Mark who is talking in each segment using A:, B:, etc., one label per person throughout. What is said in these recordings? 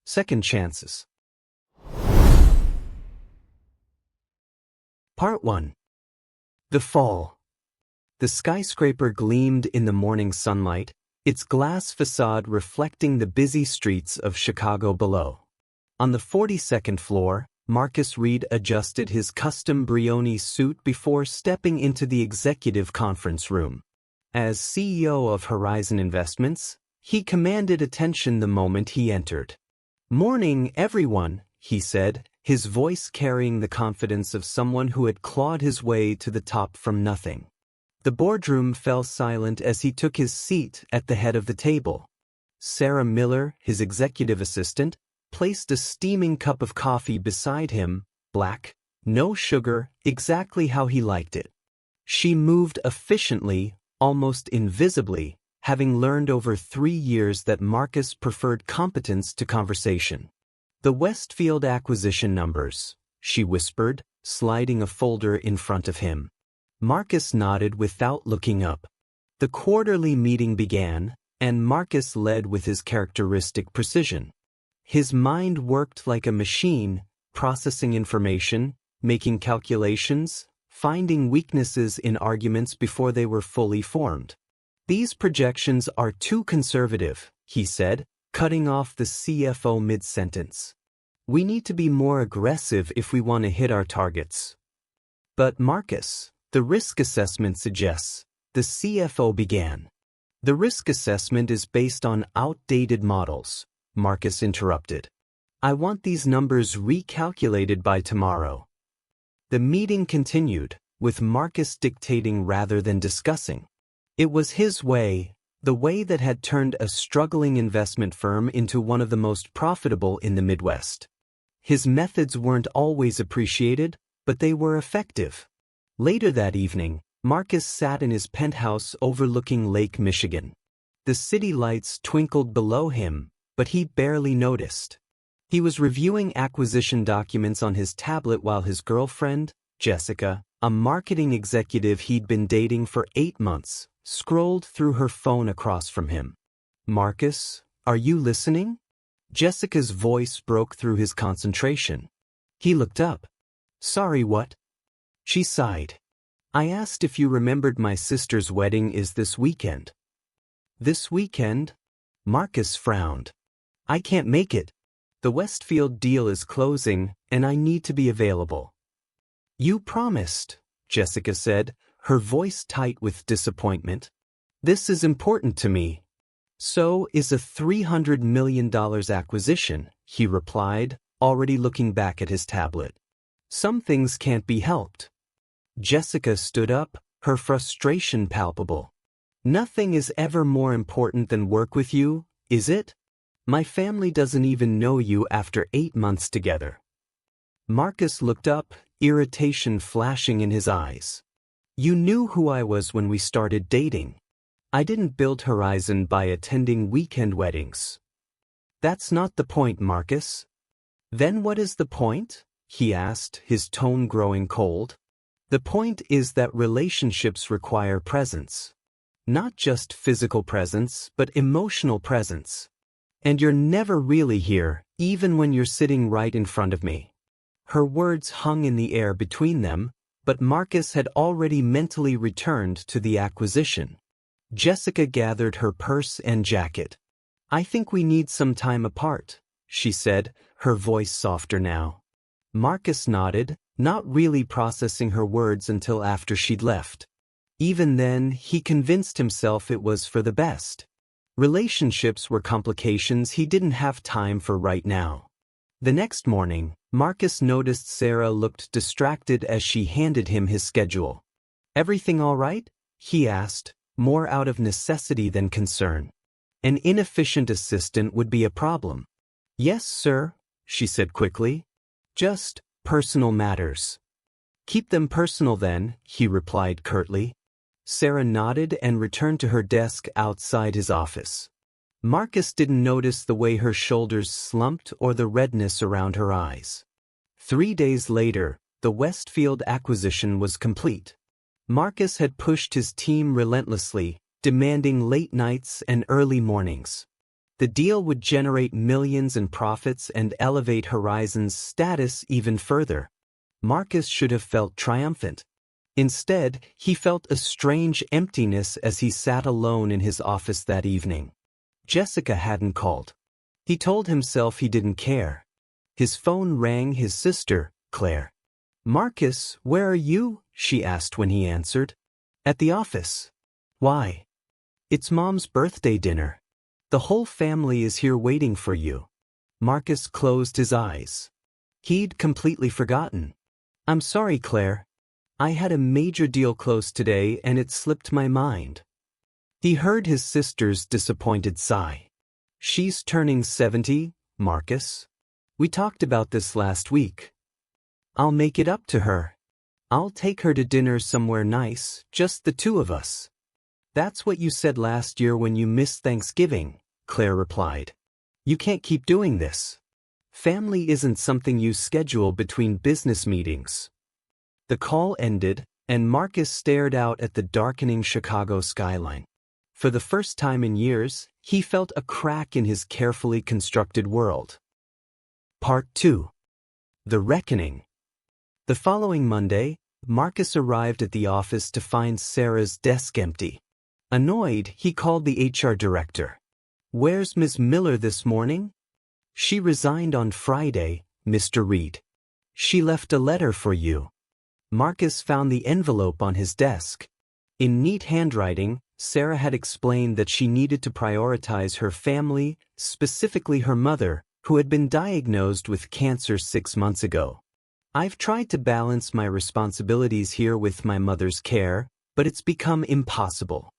A: Second chances. Part 1. The fall. The skyscraper gleamed in the morning sunlight, its glass facade reflecting the busy streets of Chicago below. On the 42nd floor, Marcus Reid adjusted his custom Brioni suit before stepping into the executive conference room. As CEO of Horizon Investments, he commanded attention the moment he entered. "Morning, everyone," he said, his voice carrying the confidence of someone who had clawed his way to the top from nothing. The boardroom fell silent as he took his seat at the head of the table. Sarah Miller, his executive assistant, placed a steaming cup of coffee beside him, black, no sugar, exactly how he liked it. She moved efficiently, almost invisibly, having learned over 3 years that Marcus preferred competence to conversation. "The Westfield acquisition numbers," she whispered, sliding a folder in front of him. Marcus nodded without looking up. The quarterly meeting began, and Marcus led with his characteristic precision. His mind worked like a machine, processing information, making calculations, finding weaknesses in arguments before they were fully formed. "These projections are too conservative," he said, cutting off the CFO mid-sentence. "We need to be more aggressive if we want to hit our targets." "But Marcus, the risk assessment suggests," the CFO began. "The risk assessment is based on outdated models," Marcus interrupted. "I want these numbers recalculated by tomorrow." The meeting continued, with Marcus dictating rather than discussing. It was his way, the way that had turned a struggling investment firm into one of the most profitable in the Midwest. His methods weren't always appreciated, but they were effective. Later that evening, Marcus sat in his penthouse overlooking Lake Michigan. The city lights twinkled below him, but he barely noticed. He was reviewing acquisition documents on his tablet while his girlfriend, Jessica, a marketing executive he'd been dating for 8 months, scrolled through her phone across from him. "Marcus, are you listening?" Jessica's voice broke through his concentration. He looked up. "Sorry, what?" She sighed. "I asked if you remembered my sister's wedding is this weekend." "This weekend?" Marcus frowned. "I can't make it. The Westfield deal is closing, and I need to be available." "You promised," Jessica said, her voice tight with disappointment. "This is important to me." "So is a $300 million acquisition," he replied, already looking back at his tablet. "Some things can't be helped." Jessica stood up, her frustration palpable. "Nothing is ever more important than work with you, is it? My family doesn't even know you after 8 months together." Marcus looked up, irritation flashing in his eyes. "You knew who I was when we started dating. I didn't build Horizon by attending weekend weddings." "That's not the point, Marcus." "Then what is the point?" he asked, his tone growing cold. "The point is that relationships require presence. Not just physical presence, but emotional presence. And you're never really here, even when you're sitting right in front of me." Her words hung in the air between them, but Marcus had already mentally returned to the acquisition. Jessica gathered her purse and jacket. "I think we need some time apart," she said, her voice softer now. Marcus nodded, not really processing her words until after she'd left. Even then, he convinced himself it was for the best. Relationships were complications he didn't have time for right now. The next morning, Marcus noticed Sarah looked distracted as she handed him his schedule. "Everything all right?" he asked, more out of necessity than concern. An inefficient assistant would be a problem. "Yes, sir," she said quickly. "Just personal matters." "Keep them personal then," he replied curtly. Sarah nodded and returned to her desk outside his office. Marcus didn't notice the way her shoulders slumped or the redness around her eyes. 3 days later, the Westfield acquisition was complete. Marcus had pushed his team relentlessly, demanding late nights and early mornings. The deal would generate millions in profits and elevate Horizon's status even further. Marcus should have felt triumphant. Instead, he felt a strange emptiness as he sat alone in his office that evening. Jessica hadn't called. He told himself he didn't care. His phone rang. His sister, Claire. "Marcus, where are you?" she asked when he answered. "At the office." "Why?" "It's Mom's birthday dinner. The whole family is here waiting for you." Marcus closed his eyes. He'd completely forgotten. "I'm sorry, Claire. I had a major deal close today and it slipped my mind." He heard his sister's disappointed sigh. "She's turning 70, Marcus. We talked about this last week. I'll make it up to her. I'll take her to dinner somewhere nice, just the two of us." "That's what you said last year when you missed Thanksgiving," Claire replied. "You can't keep doing this. Family isn't something you schedule between business meetings." The call ended, and Marcus stared out at the darkening Chicago skyline. For the first time in years, he felt a crack in his carefully constructed world. Part 2. The Reckoning. The following Monday, Marcus arrived at the office to find Sarah's desk empty. Annoyed, he called the HR director. "Where's Ms. Miller this morning?" "She resigned on Friday, Mr. Reid. She left a letter for you." Marcus found the envelope on his desk. In neat handwriting, Sarah had explained that she needed to prioritize her family, specifically her mother, who had been diagnosed with cancer 6 months ago. "I've tried to balance my responsibilities here with my mother's care, but it's become impossible.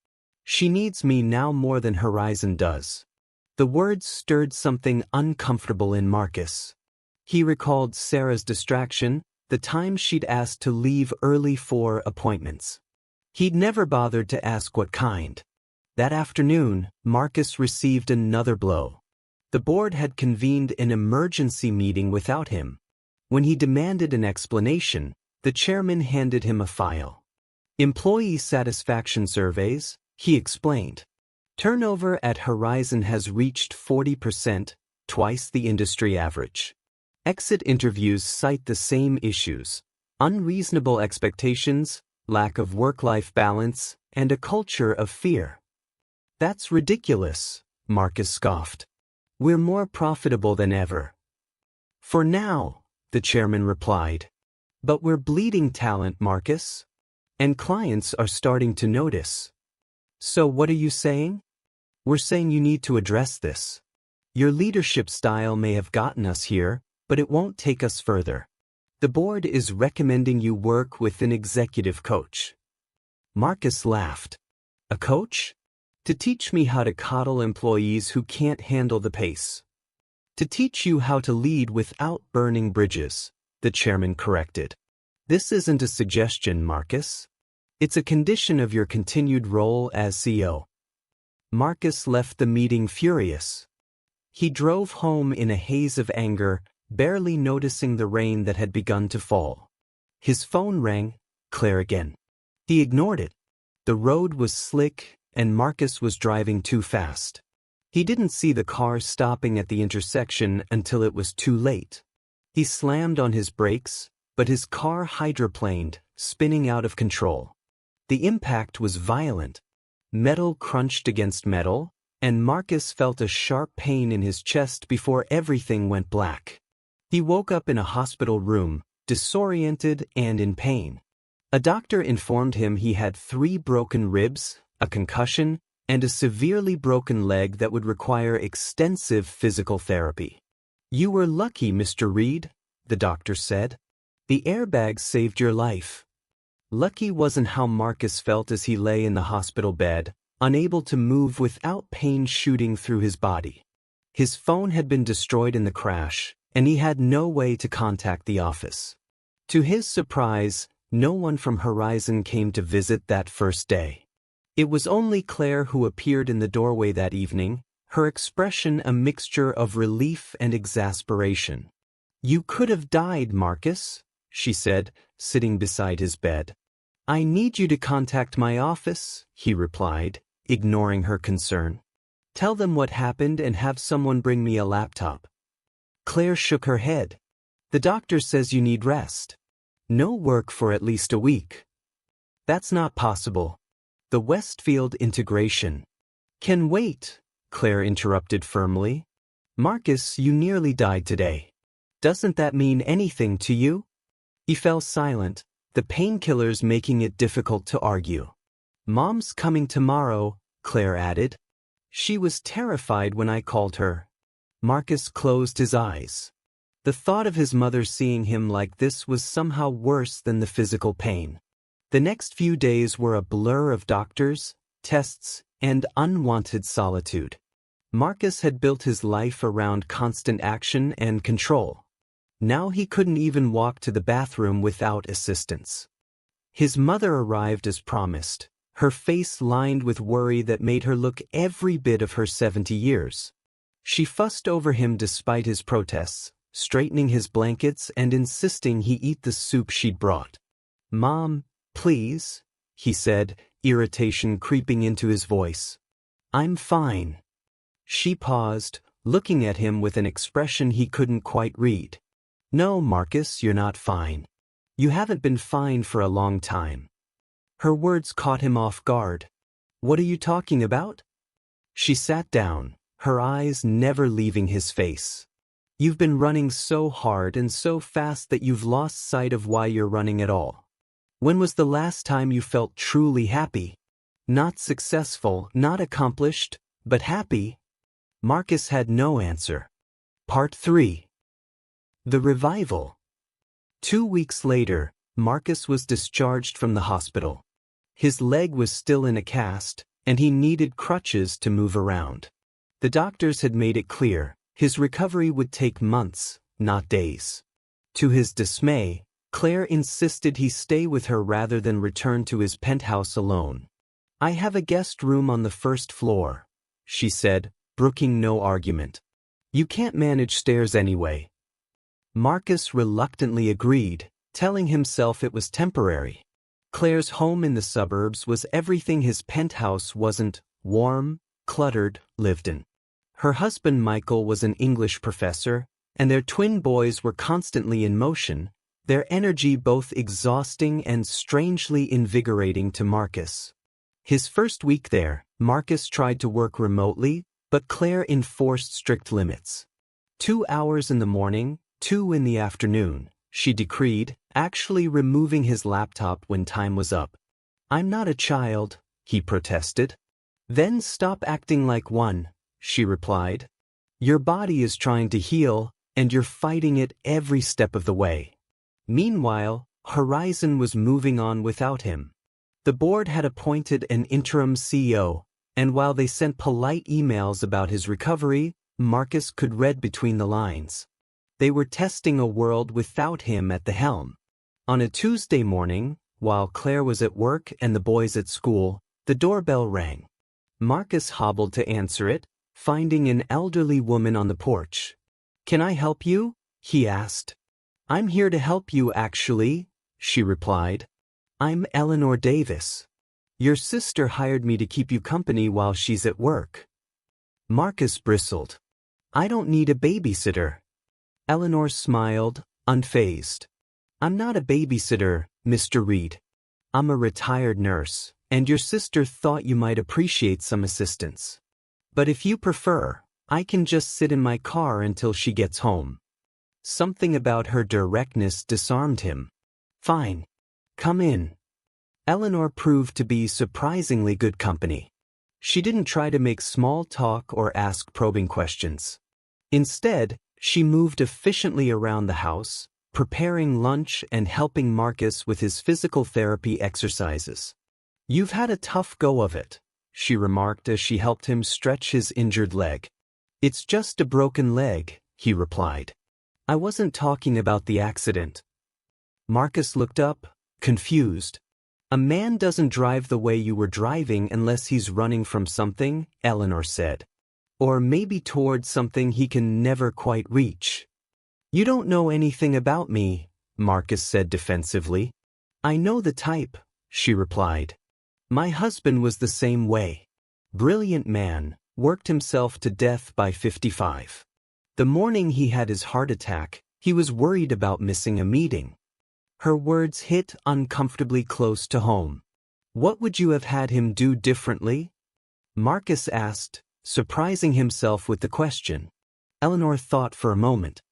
A: She needs me now more than Horizon does." The words stirred something uncomfortable in Marcus. He recalled Sarah's distraction, the time she'd asked to leave early for appointments. He'd never bothered to ask what kind. That afternoon, Marcus received another blow. The board had convened an emergency meeting without him. When he demanded an explanation, the chairman handed him a file. "Employee satisfaction surveys," he explained. "Turnover at Horizon has reached 40%, twice the industry average. Exit interviews cite the same issues: unreasonable expectations, lack of work-life balance, and a culture of fear." "That's ridiculous," Marcus scoffed. "We're more profitable than ever." "For now," the chairman replied. "But we're bleeding talent, Marcus. And clients are starting to notice." "So what are you saying?" "We're saying you need to address this. Your leadership style may have gotten us here, but it won't take us further. The board is recommending you work with an executive coach." Marcus laughed. "A coach? To teach me how to coddle employees who can't handle the pace." "To teach you how to lead without burning bridges," the chairman corrected. "This isn't a suggestion, Marcus. It's a condition of your continued role as CEO." Marcus left the meeting furious. He drove home in a haze of anger, barely noticing the rain that had begun to fall. His phone rang, Claire again. He ignored it. The road was slick, and Marcus was driving too fast. He didn't see the car stopping at the intersection until it was too late. He slammed on his brakes, but his car hydroplaned, spinning out of control. The impact was violent. Metal crunched against metal, and Marcus felt a sharp pain in his chest before everything went black. He woke up in a hospital room, disoriented and in pain. A doctor informed him he had 3 broken ribs, a concussion, and a severely broken leg that would require extensive physical therapy. "You were lucky, Mr. Reid," the doctor said. "The airbags saved your life." Lucky wasn't how Marcus felt as he lay in the hospital bed, unable to move without pain shooting through his body. His phone had been destroyed in the crash, and he had no way to contact the office. To his surprise, no one from Horizon came to visit that first day. It was only Claire who appeared in the doorway that evening, her expression a mixture of relief and exasperation. "You could have died, Marcus," she said, sitting beside his bed. "I need you to contact my office," he replied, ignoring her concern. Tell them what happened and have someone bring me a laptop. Claire shook her head. The doctor says you need rest. No work for at least a week. That's not possible. The Westfield integration can wait, Claire interrupted firmly. Marcus, you nearly died today. Doesn't that mean anything to you? He fell silent, the painkillers making it difficult to argue. Mom's coming tomorrow, Claire added. She was terrified when I called her. Marcus closed his eyes. The thought of his mother seeing him like this was somehow worse than the physical pain. The next few days were a blur of doctors, tests, and unwanted solitude. Marcus had built his life around constant action and control. Now he couldn't even walk to the bathroom without assistance. His mother arrived as promised, her face lined with worry that made her look every bit of her 70 years. She fussed over him despite his protests, straightening his blankets and insisting he eat the soup she'd brought. Mom, please, he said, irritation creeping into his voice. I'm fine. She paused, looking at him with an expression he couldn't quite read. No, Marcus, you're not fine. You haven't been fine for a long time. Her words caught him off guard. What are you talking about? She sat down, her eyes never leaving his face. You've been running so hard and so fast that you've lost sight of why you're running at all. When was the last time you felt truly happy? Not successful, not accomplished, but happy? Marcus had no answer. Part 3. The Revival. 2 weeks later, Marcus was discharged from the hospital. His leg was still in a cast, and he needed crutches to move around. The doctors had made it clear, his recovery would take months, not days. To his dismay, Claire insisted he stay with her rather than return to his penthouse alone. I have a guest room on the first floor, she said, brooking no argument. You can't manage stairs anyway. Marcus reluctantly agreed, telling himself it was temporary. Claire's home in the suburbs was everything his penthouse wasn't: warm, cluttered, lived in. Her husband Michael was an English professor, and their twin boys were constantly in motion, their energy both exhausting and strangely invigorating to Marcus. His first week there, Marcus tried to work remotely, but Claire enforced strict limits. 2 hours in the morning, 2 in the afternoon, she decreed, actually removing his laptop when time was up. I'm not a child, he protested. Then stop acting like one, she replied. Your body is trying to heal, and you're fighting it every step of the way. Meanwhile, Horizon was moving on without him. The board had appointed an interim CEO, and while they sent polite emails about his recovery, Marcus could read between the lines. They were testing a world without him at the helm. On a Tuesday morning, while Claire was at work and the boys at school, the doorbell rang. Marcus hobbled to answer it, finding an elderly woman on the porch. Can I help you? He asked. I'm here to help you, actually, she replied. I'm Eleanor Davis. Your sister hired me to keep you company while she's at work. Marcus bristled. I don't need a babysitter. Eleanor smiled, unfazed. I'm not a babysitter, Mr. Reid. I'm a retired nurse, and your sister thought you might appreciate some assistance. But if you prefer, I can just sit in my car until she gets home. Something about her directness disarmed him. Fine. Come in. Eleanor proved to be surprisingly good company. She didn't try to make small talk or ask probing questions. Instead, she moved efficiently around the house, preparing lunch and helping Marcus with his physical therapy exercises. You've had a tough go of it, she remarked as she helped him stretch his injured leg. It's just a broken leg, he replied. I wasn't talking about the accident. Marcus looked up, confused. A man doesn't drive the way you were driving unless he's running from something, Eleanor said. Or maybe towards something he can never quite reach. You don't know anything about me, Marcus said defensively. I know the type, she replied. My husband was the same way. Brilliant man, worked himself to death by 55. The morning he had his heart attack, he was worried about missing a meeting. Her words hit uncomfortably close to home. What would you have had him do differently? Marcus asked, surprising himself with the question. Eleanor thought for a moment.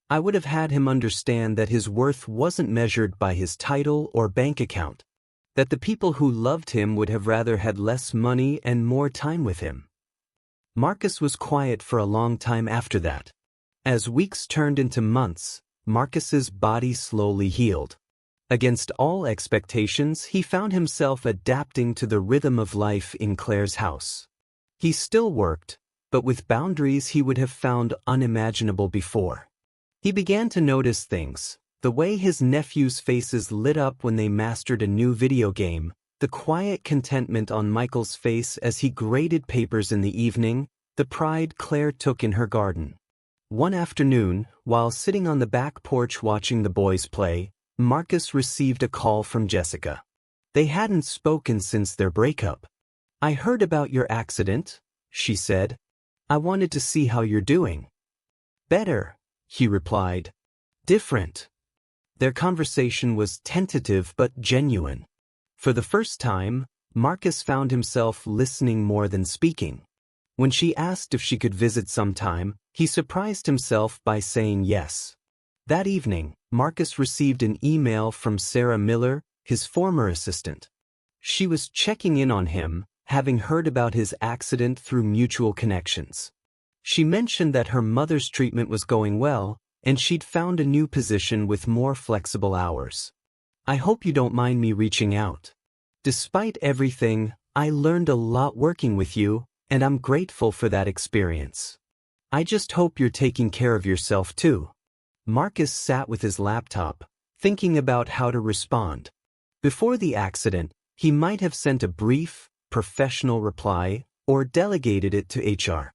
A: I would have had him understand that his worth wasn't measured by his title or bank account, that the people who loved him would have rather had less money and more time with him. Marcus was quiet for a long time after that. As weeks turned into months, Marcus's body slowly healed. Against all expectations, he found himself adapting to the rhythm of life in Claire's house. He still worked, but with boundaries he would have found unimaginable before. He began to notice things, the way his nephews' faces lit up when they mastered a new video game, the quiet contentment on Michael's face as he graded papers in the evening, the pride Claire took in her garden. One afternoon, while sitting on the back porch watching the boys play, Marcus received a call from Jessica. They hadn't spoken since their breakup. I heard about your accident, she said. I wanted to see how you're doing. Better, he replied. Different. Their conversation was tentative but genuine. For the first time, Marcus found himself listening more than speaking. When she asked if she could visit sometime, he surprised himself by saying yes. That evening, Marcus received an email from Sarah Miller, his former assistant. She was checking in on him, having heard about his accident through mutual connections. She mentioned that her mother's treatment was going well, and she'd found a new position with more flexible hours. I hope you don't mind me reaching out. Despite everything, I learned a lot working with you, and I'm grateful for that experience. I just hope you're taking care of yourself too. Marcus sat with his laptop, thinking about how to respond. Before the accident, he might have sent a brief, professional reply or delegated it to HR.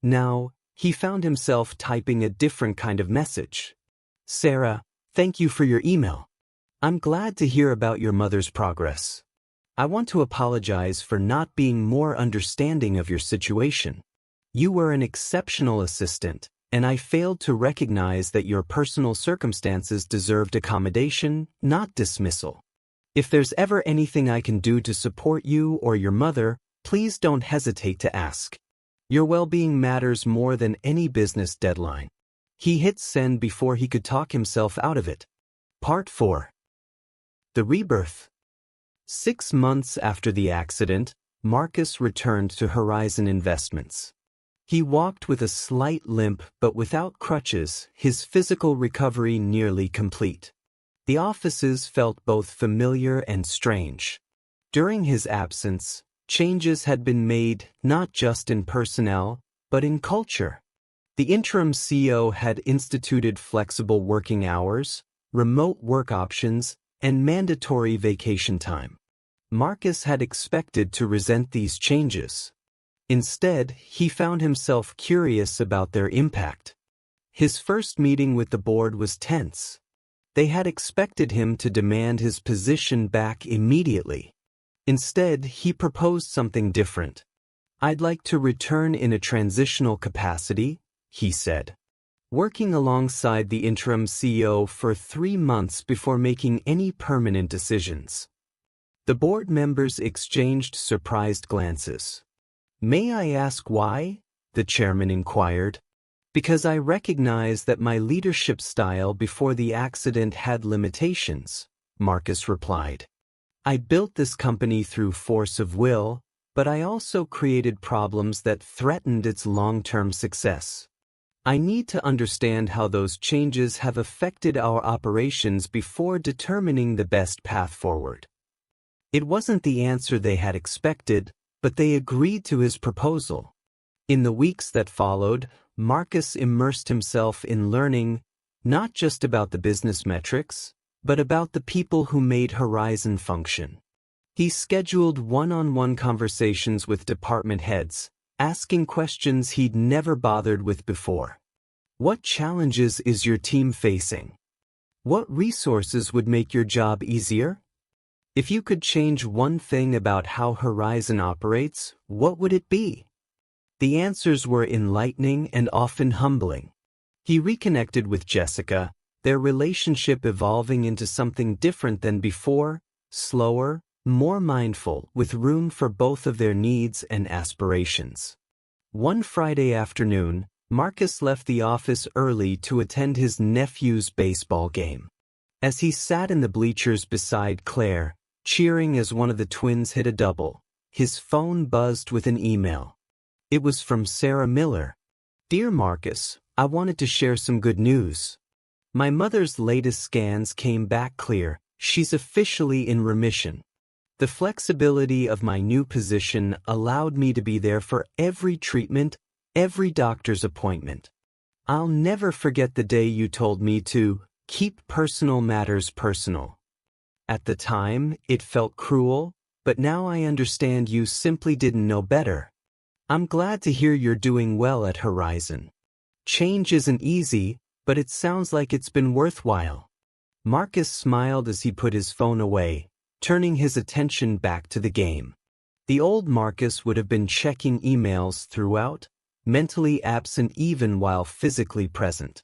A: Now, he found himself typing a different kind of message. Sarah, thank you for your email. I'm glad to hear about your mother's progress. I want to apologize for not being more understanding of your situation. You were an exceptional assistant, and I failed to recognize that your personal circumstances deserved accommodation, not dismissal. If there's ever anything I can do to support you or your mother, please don't hesitate to ask. Your well-being matters more than any business deadline. He hit send before he could talk himself out of it. Part 4. The Rebirth. 6 months after the accident, Marcus returned to Horizon Investments. He walked with a slight limp but without crutches, his physical recovery nearly complete. The offices felt both familiar and strange. During his absence, changes had been made not just in personnel, but in culture. The interim CEO had instituted flexible working hours, remote work options, and mandatory vacation time. Marcus had expected to resent these changes. Instead, he found himself curious about their impact. His first meeting with the board was tense. They had expected him to demand his position back immediately. Instead, he proposed something different. I'd like to return in a transitional capacity, he said. Working alongside the interim CEO for 3 months before making any permanent decisions. The board members exchanged surprised glances. May I ask why? The chairman inquired. Because I recognize that my leadership style before the accident had limitations, Marcus replied. I built this company through force of will, but I also created problems that threatened its long-term success. I need to understand how those changes have affected our operations before determining the best path forward. It wasn't the answer they had expected, but they agreed to his proposal. In the weeks that followed, Marcus immersed himself in learning not just about the business metrics, but about the people who made Horizon function. He scheduled one-on-one conversations with department heads, asking questions he'd never bothered with before. What challenges is your team facing? What resources would make your job easier? If you could change one thing about how Horizon operates, what would it be? The answers were enlightening and often humbling. He reconnected with Jessica, their relationship evolving into something different than before, slower, more mindful, with room for both of their needs and aspirations. One Friday afternoon, Marcus left the office early to attend his nephew's baseball game. As he sat in the bleachers beside Claire, cheering as one of the twins hit a double, his phone buzzed with an email. It was from Sarah Miller. "Dear Marcus, I wanted to share some good news. My mother's latest scans came back clear. She's officially in remission. The flexibility of my new position allowed me to be there for every treatment, every doctor's appointment. I'll never forget the day you told me to keep personal matters personal. At the time, it felt cruel, but now I understand you simply didn't know better. I'm glad to hear you're doing well at Horizon. Change isn't easy, but it sounds like it's been worthwhile." Marcus smiled as he put his phone away, turning his attention back to the game. The old Marcus would have been checking emails throughout, mentally absent even while physically present.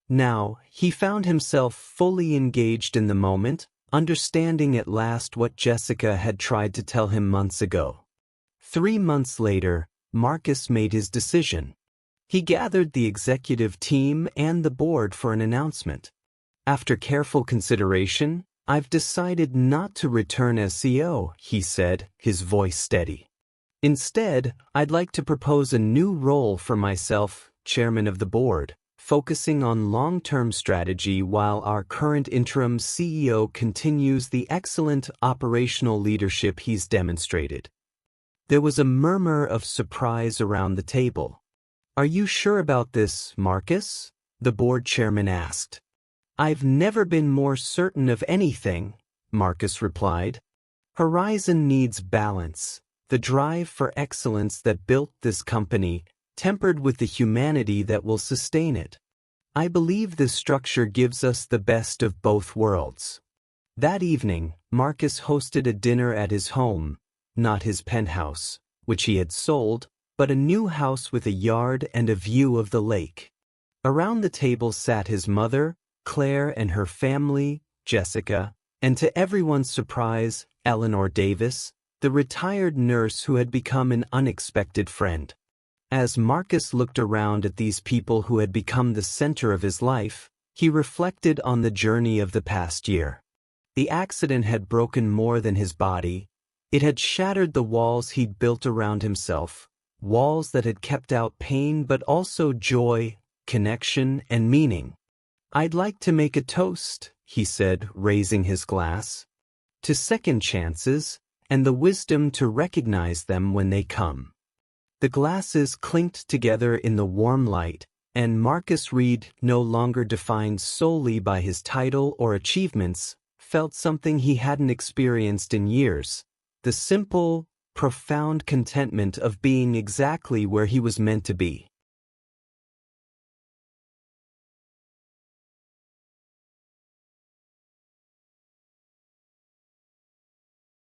A: Now, he found himself fully engaged in the moment, understanding at last what Jessica had tried to tell him months ago. 3 months later, Marcus made his decision. He gathered the executive team and the board for an announcement. "After careful consideration, I've decided not to return as CEO," he said, his voice steady. "Instead, I'd like to propose a new role for myself, chairman of the board, focusing on long-term strategy while our current interim CEO continues the excellent operational leadership he's demonstrated." There was a murmur of surprise around the table. "Are you sure about this, Marcus?" the board chairman asked. "I've never been more certain of anything," Marcus replied. "Horizon needs balance, the drive for excellence that built this company, tempered with the humanity that will sustain it. I believe this structure gives us the best of both worlds." That evening, Marcus hosted a dinner at his home, not his penthouse, which he had sold, but a new house with a yard and a view of the lake. Around the table sat his mother, Claire, and her family, Jessica, and to everyone's surprise, Eleanor Davis, the retired nurse who had become an unexpected friend. As Marcus looked around at these people who had become the center of his life, he reflected on the journey of the past year. The accident had broken more than his body. It had shattered the walls he'd built around himself, walls that had kept out pain but also joy, connection, and meaning. "I'd like to make a toast," he said, raising his glass, "to second chances and the wisdom to recognize them when they come." The glasses clinked together in the warm light, and Marcus Reid, no longer defined solely by his title or achievements, felt something he hadn't experienced in years: the simple, profound contentment of being exactly where he was meant to be.